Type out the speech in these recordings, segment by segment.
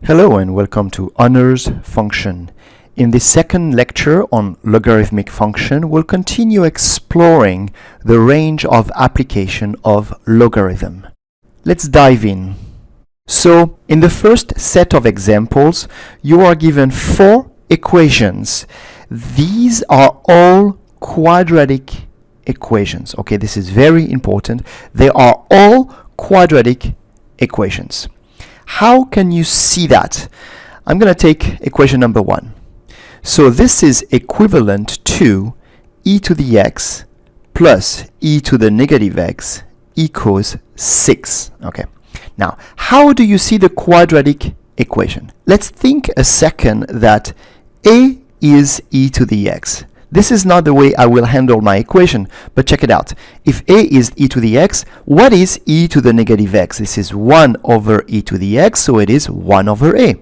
Hello and welcome to Honors Function. In the second lecture on logarithmic function, we'll continue exploring the range of application of logarithm. Let's dive in. So, in the first set of examples, you are given four equations. These are all quadratic equations. Okay, this is very important. They are all quadratic equations. How can you see that? I'm going to take equation number 1. So this is equivalent to e to the x plus e to the negative x equals 6. Okay. Now, how do you see the quadratic equation? Let's think a second that a is e to the x. This is not the way I will handle my equation, but check it out. If a is e to the x, what is e to the negative x? This is 1 over e to the x, so it is 1 over a.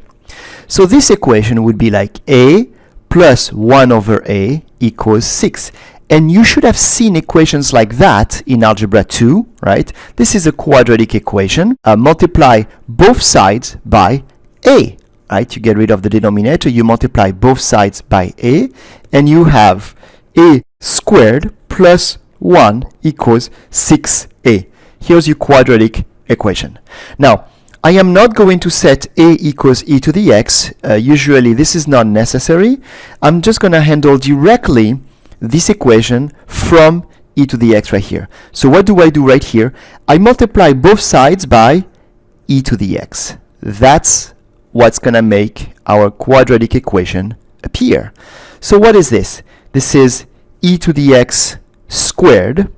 So this equation would be like a plus 1 over a equals 6. And you should have seen equations like that in Algebra 2, right? This is a quadratic equation. Multiply both sides by a. Right, you get rid of the denominator, you multiply both sides by a, and you have a squared plus 1 equals 6a. Here's your quadratic equation. Now, I am not going to set a equals e to the x. Usually this is not necessary. I'm just going to handle directly this equation from e to the x right here. So what do I do right here? I multiply both sides by e to the x. That's what's going to make our quadratic equation appear. So what is this? This is e to the x squared.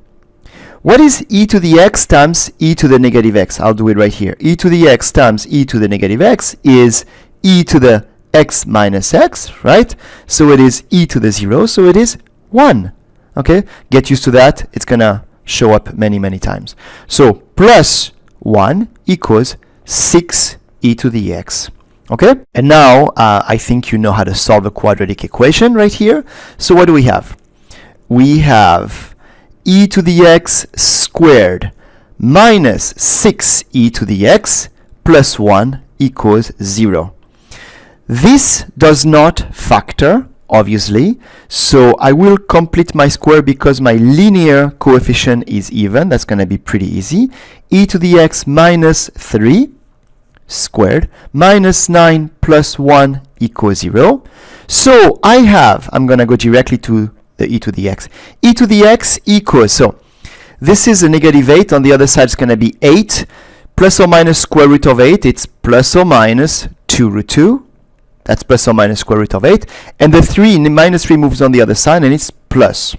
What is e to the x times e to the negative x? I'll do it right here. E to the x times e to the negative x is e to the x minus x, right? So it is e to the 0, so it is 1. Okay? Get used to that. It's going to show up many, many times. So plus 1 equals 6 e to the x. Okay, and now I think you know how to solve a quadratic equation right here. So what do we have? We have e to the x squared minus 6e to the x plus 1 equals 0. This does not factor, obviously, so I will complete my square because my linear coefficient is even. That's going to be pretty easy. E to the x minus 3 squared minus 9 plus 1 equals 0. So I'm going to go directly to the e to the x. E to the x equals, so this is a negative 8. On the other side, it's going to be 8 plus or minus square root of 8. It's plus or minus 2 root 2. That's plus or minus square root of 8. And the 3, minus 3 moves on the other side, and it's plus.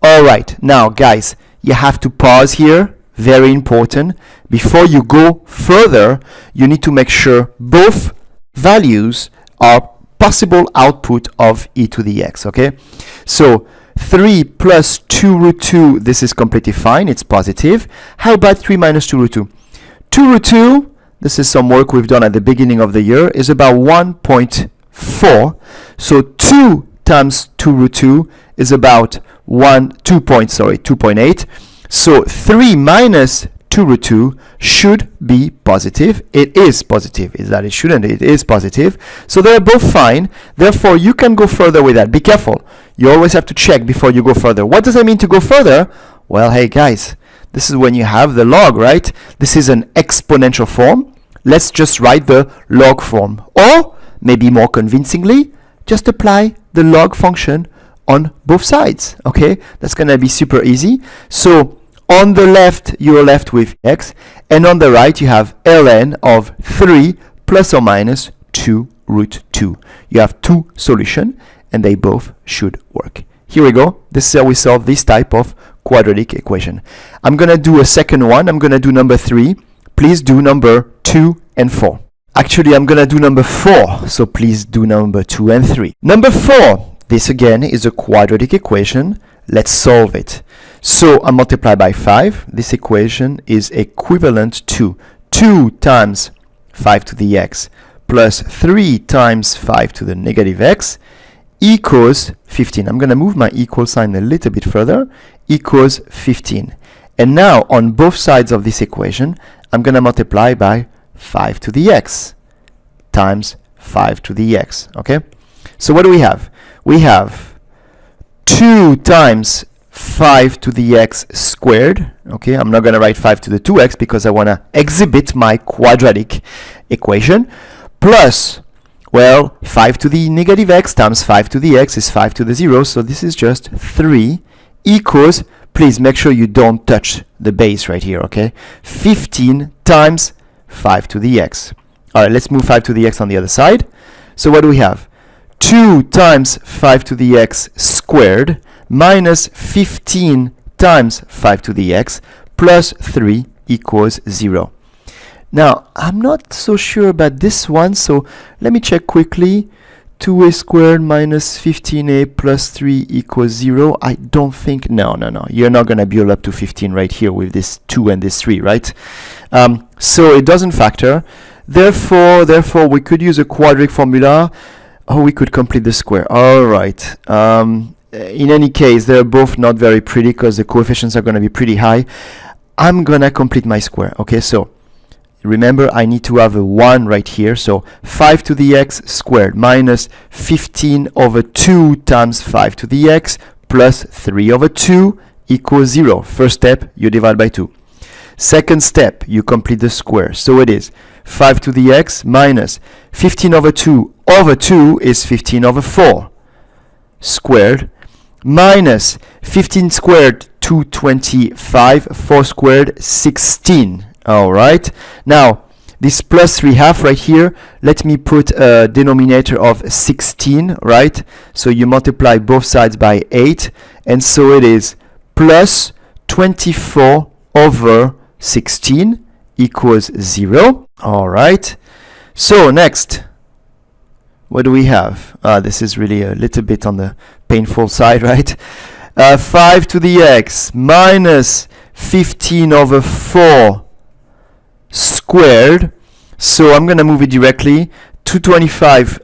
All right. Now, guys, you have to pause here. Very important. Before you go further, you need to make sure both values are possible output of e to the x, okay? So 3 plus 2 root 2, this is completely fine, it's positive. How about 3 minus 2 root 2? 2 root 2, this is some work we've done at the beginning of the year, is about 1.4. So 2 times 2 root 2 is about 2.8. So 3 minus 2 root 2 should be positive. It is positive. Is that it shouldn't? It is positive. So they're both fine. Therefore, you can go further with that. Be careful. You always have to check before you go further. What does that mean to go further? Well, hey guys, this is when you have the log, right? This is an exponential form. Let's just write the log form. Or, maybe more convincingly, just apply the log function on both sides. Okay? That's going to be super easy. So on the left, you're left with x, and on the right, you have ln of 3 plus or minus 2 root 2. You have two solutions, and they both should work. Here we go. This is how we solve this type of quadratic equation. I'm going to do a second one. I'm going to do number 3. Please do number 2 and 4. Actually, I'm going to do number 4, so please do number 2 and 3. Number 4, this again is a quadratic equation. Let's solve it. So I multiply by 5. This equation is equivalent to 2 times 5 to the x plus 3 times 5 to the negative x equals 15. I'm going to move my equal sign a little bit further. Equals 15. And now on both sides of this equation, I'm going to multiply by 5 to the x times 5 to the x, okay? So what do we have? We have 2 times 5 to the x squared, okay? I'm not going to write 5 to the 2x because I want to exhibit my quadratic equation, plus, well, 5 to the negative x times 5 to the x is 5 to the 0, so this is just 3 equals, please make sure you don't touch the base right here, okay? 15 times 5 to the x. All right, let's move 5 to the x on the other side. So what do we have? 2 times 5 to the x squared minus 15 times 5 to the x plus 3 equals 0. Now, I'm not so sure about this one, so let me check quickly. 2a squared minus 15a plus 3 equals 0. I don't think, no. You're not going to build up to 15 right here with this 2 and this 3, right? So it doesn't factor. Therefore, we could use a quadratic formula, or we could complete the square. All right. In any case, they're both not very pretty because the coefficients are going to be pretty high. I'm going to complete my square. Okay, so remember, I need to have a 1 right here. So 5 to the x squared minus 15 over 2 times 5 to the x plus 3 over 2 equals 0. First step, you divide by 2. Second step, you complete the square. So it is 5 to the x minus 15 over 2 is 15 over 4 squared minus 15 squared 225, 4 squared 16. All right, now this plus 3 half right here, let me put a denominator of 16, right? So you multiply both sides by 8, and so it is plus 24 over 16 equals 0. All right, so next, what do we have? This is really a little bit on the painful side, right? 5 to the x minus 15 over 4 squared. So I'm going to move it directly. 225,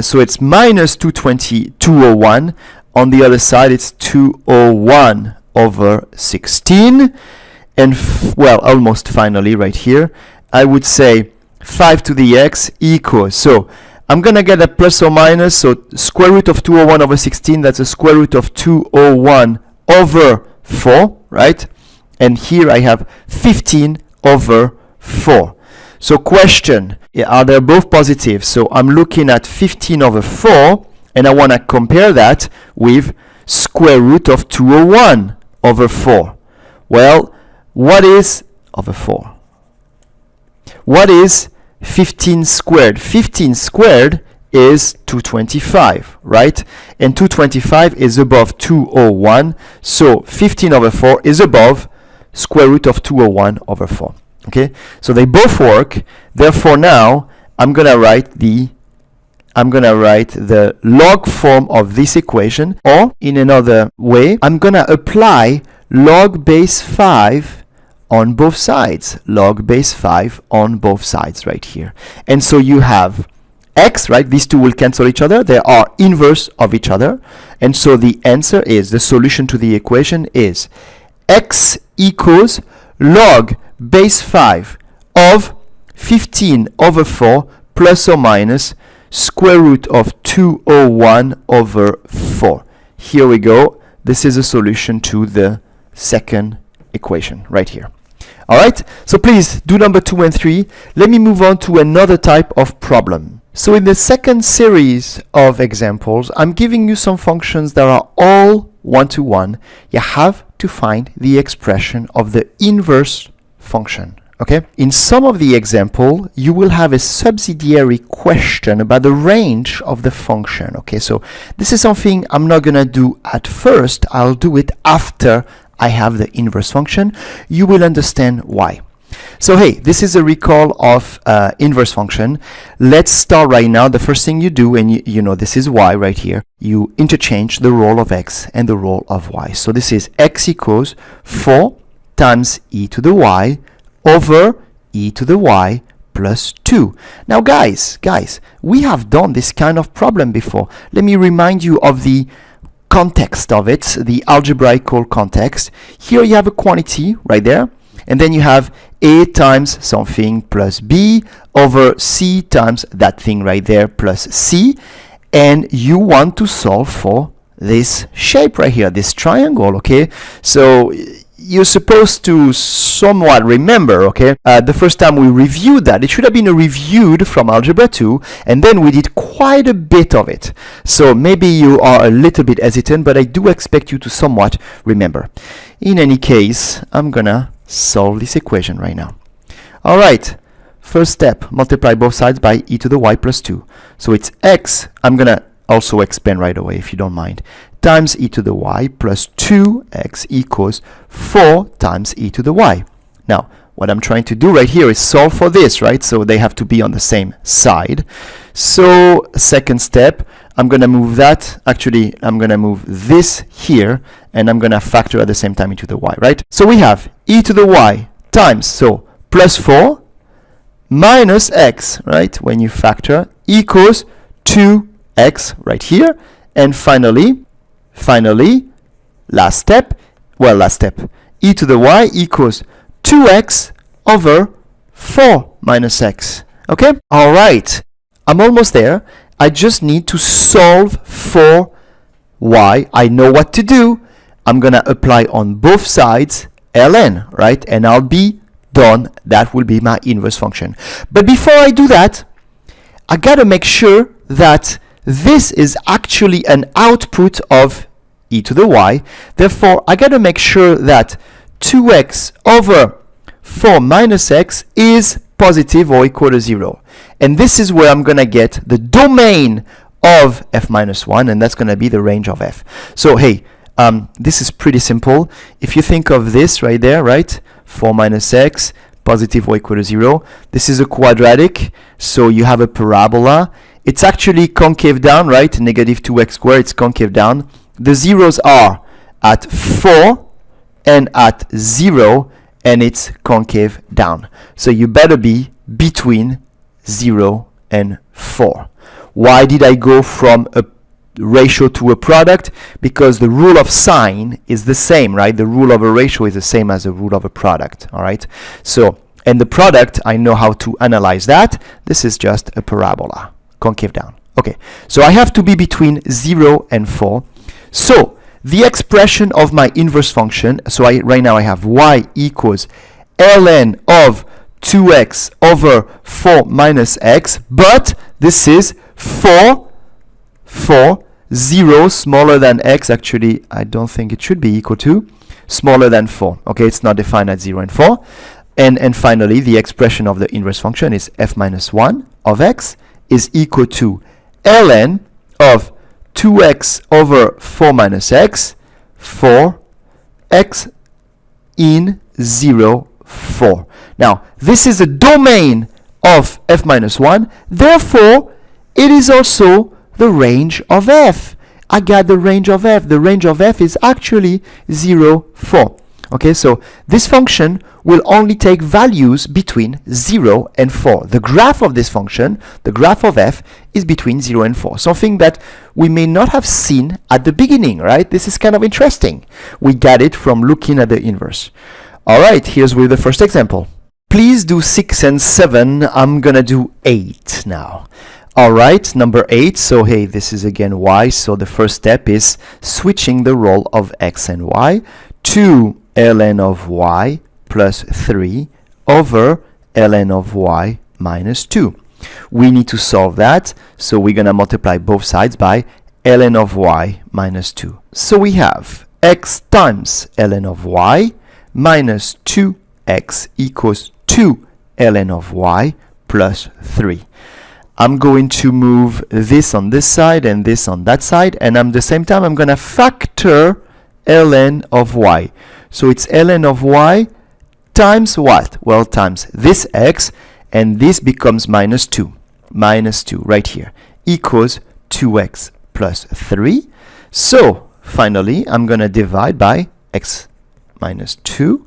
so it's minus 201. On the other side, it's 201 over 16. And, well, almost finally right here, I would say 5 to the x equals, so I'm going to get a plus or minus, so square root of 201 over 16, that's a square root of 201 over 4, right? And here I have 15 over 4. So question, are they both positive? So I'm looking at 15 over 4, and I want to compare that with square root of 201 over 4. Well, what is over 4? What is 15 squared? 15 squared is 225, right? And 225 is above 201, so 15 over 4 is above square root of 201 over 4. Okay, so they both work. Therefore, now I'm gonna write the log form of this equation, or in another way, I'm gonna apply log base 5 on both sides. Log base 5 on both sides right here. And so you have x, right? These two will cancel each other. They are inverse of each other. And so the answer is, the solution to the equation is x equals log base 5 of 15 over 4 plus or minus square root of 201 over 4. Here we go. This is a solution to the second equation right here. All right, so please do number 2 and 3. Let me move on to another type of problem. So in the second series of examples, I'm giving you some functions that are all one-to-one. You have to find the expression of the inverse function. Okay, in some of the example, you will have a subsidiary question about the range of the function. Okay, so this is something I'm not gonna do at first. I'll do it after I have the inverse function. You will understand why. So hey, this is a recall of inverse function. Let's start right now. The first thing you do, and you know this is y right here, you interchange the role of x and the role of y. So this is x equals 4 times e to the y over e to the y plus 2. Now guys, we have done this kind of problem before. Let me remind you of the context of it, the algebraical context. Here you have a quantity right there, And then you have A times something plus B over C times that thing right there plus C. And you want to solve for this shape right here, this triangle, okay? So you're supposed to somewhat remember, okay? The first time we reviewed that, it should have been reviewed from Algebra 2, and then we did quite a bit of it. So maybe you are a little bit hesitant, but I do expect you to somewhat remember. In any case, I'm gonna solve this equation right now. All right, first step, multiply both sides by e to the y plus 2. So it's x, I'm gonna also expand right away if you don't mind, times e to the y plus 2x equals 4 times e to the y. Now, what I'm trying to do right here is solve for this, right? So they have to be on the same side. So second step, I'm going to move that. Actually, I'm going to move this here, and I'm going to factor at the same time e to the y, right? So we have e to the y times, so plus 4 minus x, right? When you factor, equals 2x right here. And finally, last step, e to the y equals 2x over 4 minus x. Okay? All right. I'm almost there. I just need to solve for y. I know what to do. I'm going to apply on both sides ln, right? And I'll be done. That will be my inverse function. But before I do that, I got to make sure that this is actually an output of e to the y. Therefore, I got to make sure that 2x over 4 minus x is positive or equal to 0. And this is where I'm going to get the domain of f minus 1, and that's going to be the range of f. So, hey, this is pretty simple. If you think of this right there, right, 4 minus x, positive or equal to 0, this is a quadratic, so you have a parabola. It's actually concave down, right? Negative 2x squared, it's concave down. The zeros are at 4 and at 0, and it's concave down. So you better be between 0 and 4. Why did I go from a ratio to a product? Because the rule of sine is the same, right? The rule of a ratio is the same as the rule of a product, all right? So, and the product, I know how to analyze that. This is just a parabola, concave down. Okay, so I have to be between 0 and 4. So, the expression of my inverse function, so right now I have y equals ln of 2x over 4 minus x, but this is 4, 0 smaller than x. Actually, I don't think it should be equal to, smaller than 4. Okay, it's not defined at 0 and 4. And finally, the expression of the inverse function is f minus 1 of x is equal to ln of 2x over 4 minus x for x in 0, 4. Now, this is a domain of f minus 1. Therefore, it is also the range of f. I got the range of f. The range of f is actually 0, 4. Okay, so this function will only take values between 0 and 4. The graph of this function, the graph of f, is between 0 and 4. Something that we may not have seen at the beginning, right? This is kind of interesting. We got it from looking at the inverse. All right, here's with the first example. Please do 6 and 7. I'm gonna do 8 now. All right, number 8. So hey, this is again y. So the first step is switching the role of x and y to ln of y plus 3 over ln of y minus 2. We need to solve that, so we're going to multiply both sides by ln of y minus 2. So we have x times ln of y minus 2x equals 2 ln of y plus 3. I'm going to move this on this side and this on that side, and at the same time I'm going to factor ln of y. So it's ln of y times what? Well, times this x, and this becomes minus 2. Minus 2 right here equals 2x plus 3. So finally, I'm going to divide by x minus 2.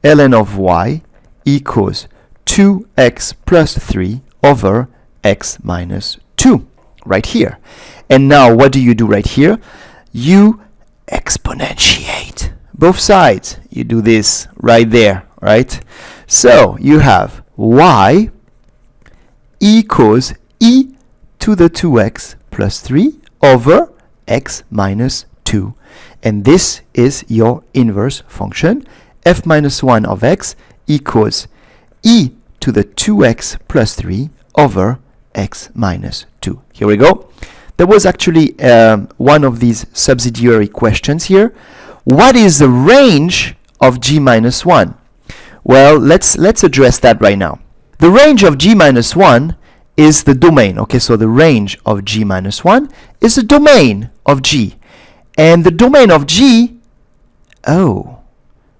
ln of y equals 2x plus 3 over x minus 2 right here. And now what do you do right here? You exponentiate both sides. You do this right there, right? So you have y equals e to the 2x plus 3 over x minus 2. And this is your inverse function. F minus 1 of x equals e to the 2x plus 3 over x minus 2. Here we go. There was actually one of these subsidiary questions here. What is the range of g minus 1? Well, let's address that right now. The range of g minus 1 is the domain. Okay, so the range of g minus 1 is the domain of g. And the domain of g,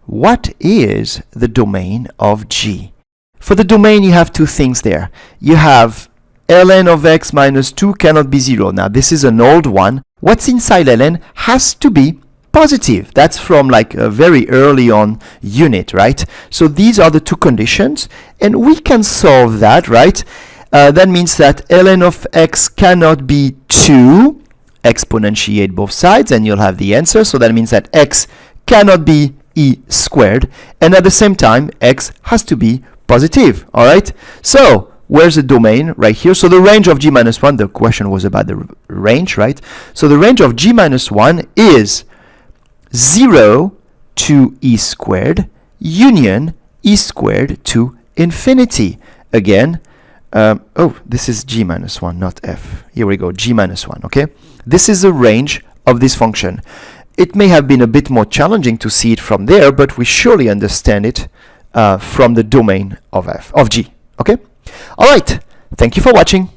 what is the domain of g? For the domain, you have two things there. You have ln of x minus 2 cannot be 0. Now, this is an old one. What's inside ln has to be positive. That's from like a very early on unit, right? So these are the two conditions, and we can solve that, right? That means that ln of x cannot be 2. Exponentiate both sides, and you'll have the answer. So that means that x cannot be e squared, and at the same time, x has to be positive, all right? So where's the domain? Right here. So the range of g minus 1, the question was about the range, right? So the range of g minus 1 is 0 to e squared union e squared to infinity. Again, this is g minus 1, not f. Here we go, g minus 1, okay? This is the range of this function. It may have been a bit more challenging to see it from there, but we surely understand it from the domain of g, okay? All right, thank you for watching.